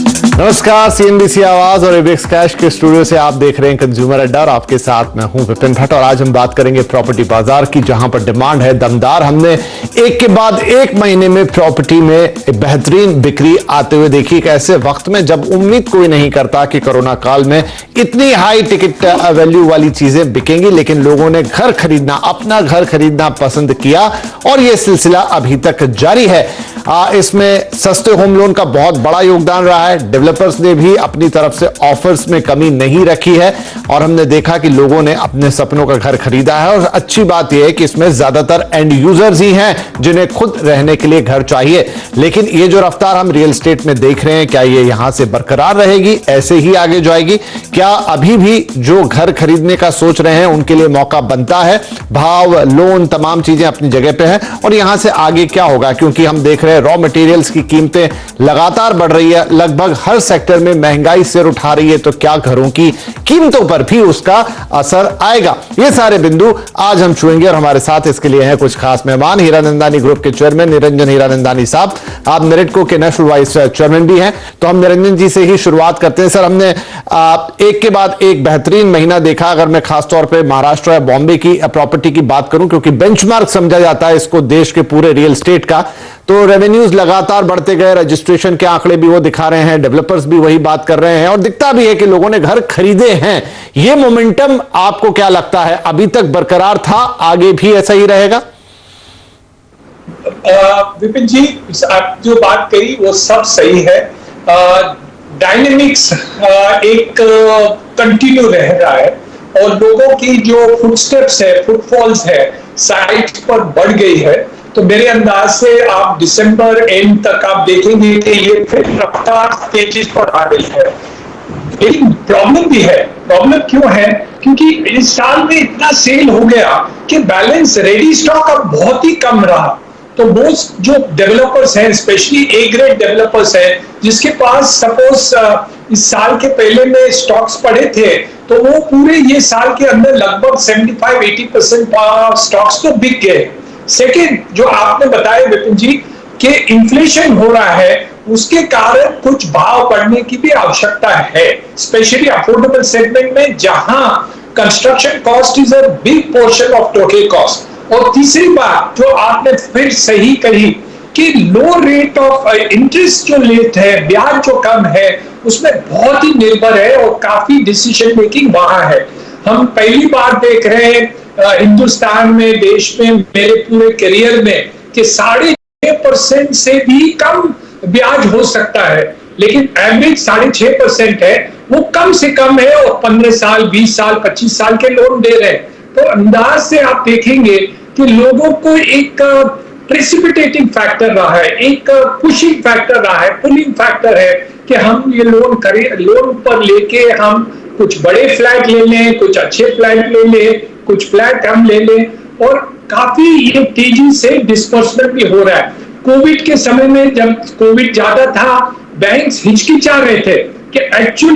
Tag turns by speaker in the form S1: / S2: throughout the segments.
S1: नमस्कार, सीएनबीसी आवाज और एबीएक्स कैश के स्टूडियो से आप देख रहे हैं कंज्यूमर अड्डा और आपके साथ मैं हूं विपिन भट्ट। और आज हम बात करेंगे प्रॉपर्टी बाजार की, जहां पर डिमांड है दमदार। हमने एक के बाद एक महीने में प्रॉपर्टी में बेहतरीन बिक्री आते हुए देखी। एक ऐसे वक्त में जब उम्मीद कोई नहीं करता कि कोरोना काल में इतनी हाई टिकट वैल्यू वाली चीजें बिकेंगी, लेकिन लोगों ने घर खरीदना, अपना घर खरीदना पसंद किया और यह सिलसिला अभी तक जारी है। इसमें सस्ते होम लोन का बहुत बड़ा योगदान रहा है। डेवलपर्स ने भी अपनी तरफ से ऑफर्स में कमी नहीं रखी है और हमने देखा कि लोगों ने अपने सपनों का घर खरीदा है। और अच्छी बात यह है कि इसमें ज्यादातर एंड यूजर्स ही हैं जिन्हें खुद रहने के लिए घर चाहिए। लेकिन ये जो रफ्तार हम रियल एस्टेट में देख रहे हैं, क्या ये यहां से बरकरार रहेगी, ऐसे ही आगे जाएगी? क्या अभी भी जो घर खरीदने का सोच रहे हैं उनके लिए मौका बनता है? भाव, लोन, तमाम चीजें अपनी जगह पे हैं और यहां से आगे क्या होगा? क्योंकि हम देख रहे हैं रॉ मटेरियल्स की कीमतें लगातार बढ़ रही है, लगभग हर सेक्टर में महंगाई सिर उठा रही है, तो क्या घरों की कीमतों पर भी उसका असर आएगा? ये सारे बिंदु आज हम छुएंगे और हमारे साथ इसके लिए हैं कुछ खास मेहमान। हीरानंदानी ग्रुप के चेयरमैन निरंजन हीरानंदानी साहब, आप मेरिटको के नेशनल वाइस चेयरमैन भी हैं, तो हम निरंजन जी से ही शुरुआत करते हैं। सर, हमने एक के बाद एक बेहतरीन महीना देखा। अगर मैं खासतौर पर महाराष्ट्र या बॉम्बे की प्रॉपर्टी की बात करूं, क्योंकि बेंचमार्क समझा जाता है इसको देश के पूरे रियल एस्टेट का, तो रेवेन्यूज लगातार बढ़ते गए। रजिस्ट्रेशन के आंकड़े भी वो दिखा रहे हैं, डेवलपर्स भी वही बात कर रहे हैं और दिखता भी है कि लोगों ने घर खरीदे हैं। ये मोमेंटम आपको क्या लगता है, अभी तक बरकरार था, आगे भी ऐसा ही रहेगा?
S2: विपिन जी, आप जो बात कही वो सब सही है। डायनेमिक्स एक कंटिन्यू रह रहा है और लोगों की जो फुटस्टेप्स है, फुटफॉल्स है, साइट पर बढ़ गई है। तो मेरे अंदाज से आप दिसंबर एंड तक आप देखेंगे कि ये फिर रफ्तार स्टेजेस पर आ रही है। लेकिन प्रॉब्लम भी है। प्रॉब्लम क्यों है? क्योंकि इस साल में इतना सेल हो गया कि बैलेंस रेडी स्टॉक अब बहुत ही कम रहा। तो मोस्ट जो डेवलपर्स हैं, स्पेशली ए ग्रेड डेवलपर्स हैं, जिसके पास सपोज इस साल के पहले में स्टॉक्स पड़े थे, तो वो पूरे ये साल के अंदर लगभग 75-80% स्टॉक्स तो बिक गए। सेकेंड, जो आपने बताया विपिन जी कि इन्फ्लेशन हो रहा है, उसके कारण कुछ भाव बढ़ने की भी आवश्यकता है, स्पेशली अफोर्डेबल सेगमेंट में, जहां construction cost is a big portion of total cost. और तीसरी बात जो आपने फिर सही कही कि लो रेट ऑफ इंटरेस्ट जो लेट है, ब्याज जो कम है, उसमें बहुत ही निर्भर है और काफी डिसीजन मेकिंग वहां है। हम पहली बार देख रहे हैं हिंदुस्तान में, देश में, मेरे पूरे करियर में कि 6.5% से भी कम ब्याज हो सकता है, लेकिन एवरेज 6.5% है। वो कम से कम है और 15 साल, 20 साल, 25 साल के लोन दे रहे हैं। तो अंदाज से आप देखेंगे कि लोगों को एक प्रेसिपिटेटिंग फैक्टर रहा है, एक पुशिंग फैक्टर रहा है, पुलिंग फैक्टर है कि हम ये लोन करें, लोन पर लेके हम कुछ बड़े फ्लैट ले लें, कुछ अच्छे फ्लैट ले लें, कुछ फ्लैट हम ले लें, और काफी ये तेजी से डिस्पर्समेंट भी हो रहा है। कोविड के समय में, जब कोविड ज्यादा था, बैंक्स हिचकिचा रहे थे कि एक्चुअल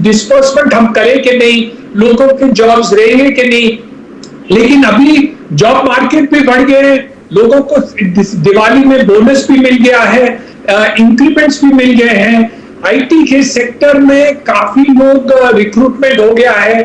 S2: डिस्पर्समेंट हम करें कि नहीं, लोगों के जॉब्स रहेंगे कि नहीं। लेकिन अभी जॉब मार्केट भी बढ़ गए, लोगों को दिवाली में बोनस भी मिल गया है, इंक्रीमेंट्स भी मिल गए हैं। आईटी के सेक्टर में काफी लोग रिक्रूटमेंट हो गया है,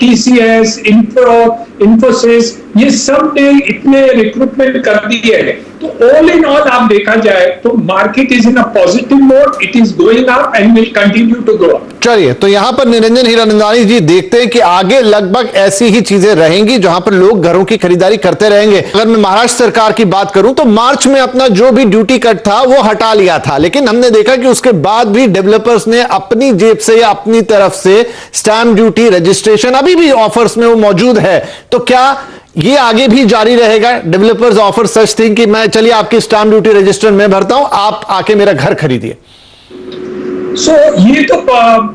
S2: टीसीएस, इंफोसिस, ये सब ने इतने रिक्रूटमेंट कर दिए है। तो ऑल इन ऑल आप देखा जाए तो market is in a positive mode, it is going up and will continue to go up.
S1: चलिए, तो यहां पर निरंजन हीरानंदानी जी देखते हैं कि आगे लगभग ऐसी ही चीजें रहेंगी जहां पर लोग घरों की खरीदारी करते रहेंगे। अगर मैं महाराष्ट्र सरकार की बात करूं तो मार्च में अपना जो भी ड्यूटी कट था वो हटा लिया था, लेकिन हमने देखा कि उसके बाद भी डेवलपर्स ने अपनी जेब से या अपनी तरफ से स्टैंप ड्यूटी, रजिस्ट्रेशन अभी भी ऑफर्स में वो मौजूद है। तो क्या ये आगे भी जारी रहेगा? डेवलपर्स ऑफर सच थिंग कि मैं, चलिए आपकी स्टैंप ड्यूटी रजिस्टर मैं भरता हूं, आप आके मेरा घर खरीदिए।
S2: ये तो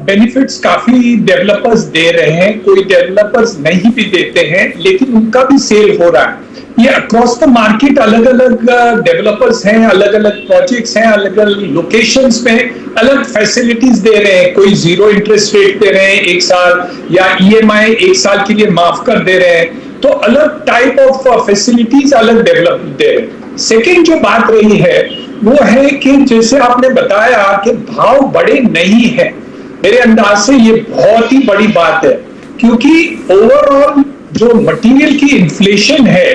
S2: बेनिफिट्स काफी डेवलपर्स दे रहे हैं, कोई डेवलपर्स नहीं भी देते हैं, लेकिन उनका भी सेल हो रहा है। ये अक्रॉस द मार्केट अलग अलग डेवलपर्स हैं, अलग अलग प्रोजेक्ट्स हैं, अलग अलग लोकेशंस में अलग फैसिलिटीज दे रहे हैं। कोई 0 इंटरेस्ट रेट दे रहे हैं 1 साल, या ईएमआई 1 साल के लिए माफ कर दे रहे हैं। तो अलग टाइप ऑफ फैसिलिटीज अलग डेवलप दे रहे हैं। सेकेंड जो बात रही है वो है कि जैसे आपने बताया कि भाव बड़े नहीं है, मेरे अंदाज से ये बहुत ही बड़ी बात है, क्योंकि ओवरऑल जो मटेरियल की इन्फ्लेशन है,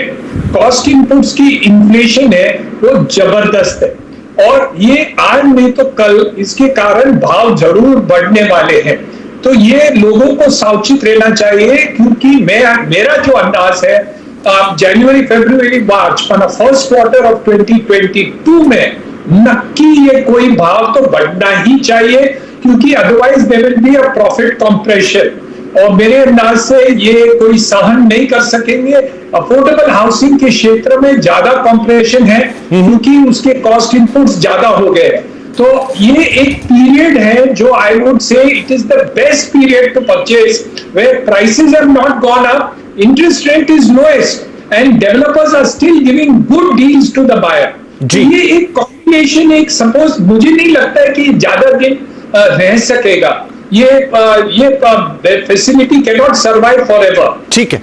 S2: कॉस्ट इनपुट्स की इन्फ्लेशन है, वो जबरदस्त है और ये आज नहीं तो कल इसके कारण भाव जरूर बढ़ने वाले हैं। तो ये लोगों को सावचेत रहना चाहिए, क्योंकि मेरा जो अंदाज है जनवरी फरवरी मार्च फर्स्ट क्वार्टर ऑफ 2022 में नक्की ये कोई भाव तो बढ़ना ही चाहिए, क्योंकि otherwise there will be a profit compression और मेरे अंदाज से ये कोई सहन नहीं कर सकेंगे। अफोर्डेबल हाउसिंग के क्षेत्र में ज्यादा कंप्रेशन है क्योंकि उसके कॉस्ट इनपुट्स ज्यादा हो गए। तो ये एक पीरियड है जो I would say it is the best period to purchase where prices have not gone up, interest rate is lowest and developers are still giving good deals to the buyer. ये एक combination, एक suppose मुझे नहीं लगता है कि ज्यादा दिन रह सकेगा ये facility can not survive forever. ठीक है।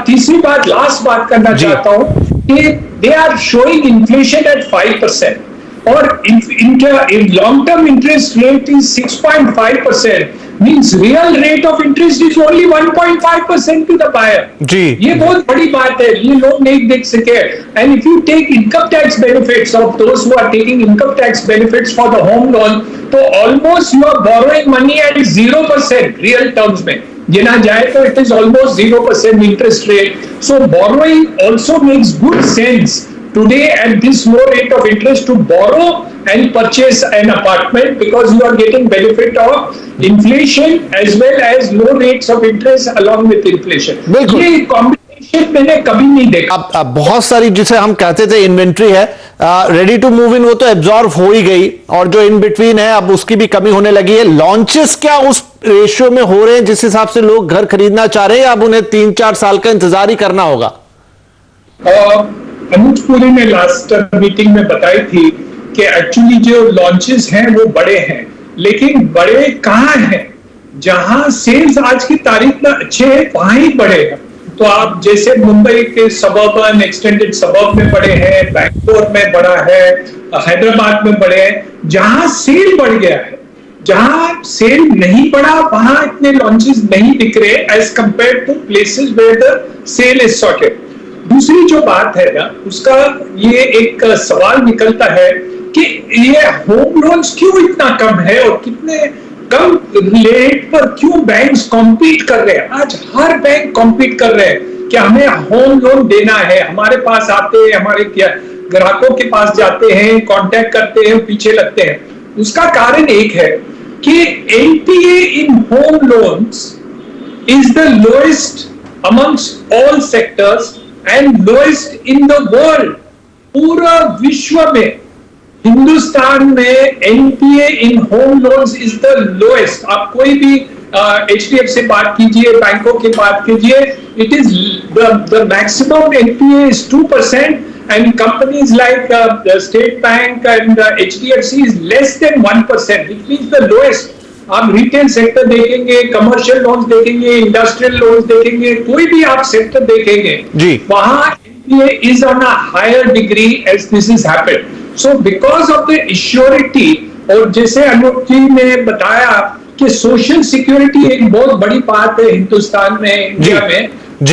S2: तीसरी बात लास्ट बात करना चाहता हूं कि they are showing inflation at 5% और in long term interest rate is 6.5%, means real rate of interest is only 1.5% to the buyer. जी, ये बहुत बड़ी बात है, ये लोग नहीं देख सके। And if you take income tax benefits of those who are taking income tax benefits for the home loan, तो almost you are borrowing money at 0% real terms में गिना जाए तो it is almost 0% interest rate. So borrowing also makes good sense today at this low rate of interest to borrow and purchase an apartment, because you are getting benefit of inflation as well as low rates of interest along with inflation. ये combination मैंने कभी नहीं देखा।
S1: अब बहुत सारी जिसे हम कहते थे इन्वेंट्री है रेडी टू मूव इन, वो तो एब्जॉर्ब हो ही गई और जो इन बिटवीन है अब उसकी भी कमी होने लगी है। लॉन्चेस क्या उस रेशियो में हो रहे हैं जिस हिसाब से लोग घर खरीदना चाह रहे हैं, अब उन्हें 3-4 साल का इंतजार ही करना होगा?
S2: अनुज पुरी ने लास्ट मीटिंग में बताई थी कि एक्चुअली जो लॉन्चेस हैं वो बड़े हैं, लेकिन बड़े कहाँ हैं? जहां सेल्स आज की तारीख में अच्छे हैं वहां ही बड़े हैं। तो आप जैसे मुंबई के सबर्बन एक्सटेंडेड सबर्ब में बड़े हैं, बैंगलोर में बड़ा है, हैदराबाद में बड़े हैं, जहां सेल बढ़ गया है। जहां सेल नहीं बढ़ा वहां इतने लॉन्चेस नहीं दिख रहे as compare to places where the sale is sorted. दूसरी जो बात है ना, उसका ये एक सवाल निकलता है कि ये होम लोन्स क्यों इतना कम है और कितने कम रेट पर क्यों बैंक्स कॉम्पीट कर रहे हैं। आज हर बैंक कॉम्पीट कर रहे हैं कि हमें होम लोन देना है, हमारे पास आते हैं, हमारे ग्राहकों के पास जाते हैं, कांटेक्ट करते हैं, पीछे लगते हैं। उसका कारण एक है कि NPA in home loans is the lowest amongst all sectors and lowest in the world. पूरा विश्व में हिंदुस्तान में NPA in home loans is the lowest. आप कोई भी एचडीएफ से बात कीजिए, बैंकों की बात कीजिए, it is the maximum NPA is 2% and companies like State Bank and HDFC is less than 1%, which means the lowest। आप रिटेल सेक्टर देखेंगे, कमर्शियल लोन्स देखेंगे, इंडस्ट्रियल लोन्स देखेंगे, कोई भी आप सेक्टर देखेंगे वहां NPA is on a higher degree as this is happened. So because of the surety, और जैसे अनुप जी ने बताया कि सोशल सिक्योरिटी एक बहुत बड़ी बात है हिंदुस्तान में, इंडिया में,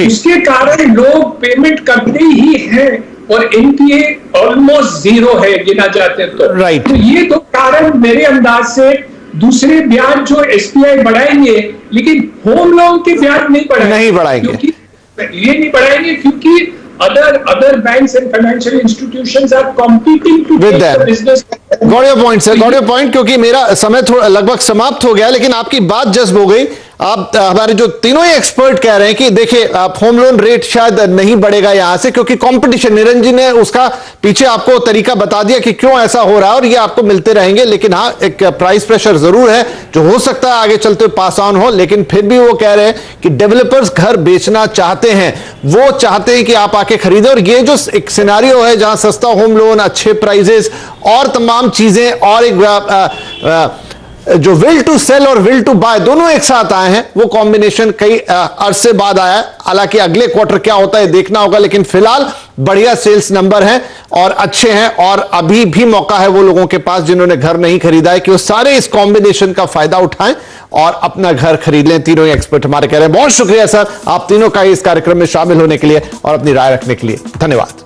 S2: उसके कारण लोग पेमेंट करते ही हैं और एनपीए ऑलमोस्ट 0 है गिना जाते हैं तो। तो ये दो कारण मेरे अंदाज से, दूसरे ब्याज जो एसबीआई बढ़ाएंगे लेकिन होम लोन के ब्याज नहीं बढ़ाएंगे, क्योंकि ये नहीं बढ़ाएंगे क्योंकि other banks and financial institutions are competing to take the business।
S1: Got your point, sir. Got your point, क्योंकि मेरा समय थोड़ा लगभग समाप्त हो गया, लेकिन आपकी बात जज्ब हो गई। आप हमारे जो तीनों ही एक्सपर्ट कह रहे हैं कि देखिए होम लोन रेट शायद नहीं बढ़ेगा यहां से, क्योंकि कंपटीशन, निरंजन ने उसका पीछे आपको तरीका बता दिया कि क्यों ऐसा हो रहा है और ये आपको मिलते रहेंगे। लेकिन हाँ, एक प्राइस प्रेशर जरूर है जो हो सकता है आगे चलते पास ऑन हो, लेकिन फिर भी वो कह रहे हैं कि डेवलपर्स घर बेचना चाहते हैं, वो चाहते हैं कि आप आके खरीदें। और ये जो एक सिनेरियो है जहां सस्ता होम लोन, अच्छे प्राइजेस और तमाम चीजें और एक जो विल टू सेल और विल टू बाय दोनों एक साथ आए हैं, वो कॉम्बिनेशन कई अरसे बाद आया है। हालांकि अगले क्वार्टर क्या होता है देखना होगा, लेकिन फिलहाल बढ़िया सेल्स नंबर हैं और अच्छे हैं, और अभी भी मौका है वो लोगों के पास जिन्होंने घर नहीं खरीदा है कि वो सारे इस कॉम्बिनेशन का फायदा उठाएं और अपना घर खरीद लें। तीनों ही एक्सपर्ट हमारे कह रहे हैं। बहुत शुक्रिया सर आप तीनों का इस कार्यक्रम में शामिल होने के लिए और अपनी राय रखने के लिए। धन्यवाद।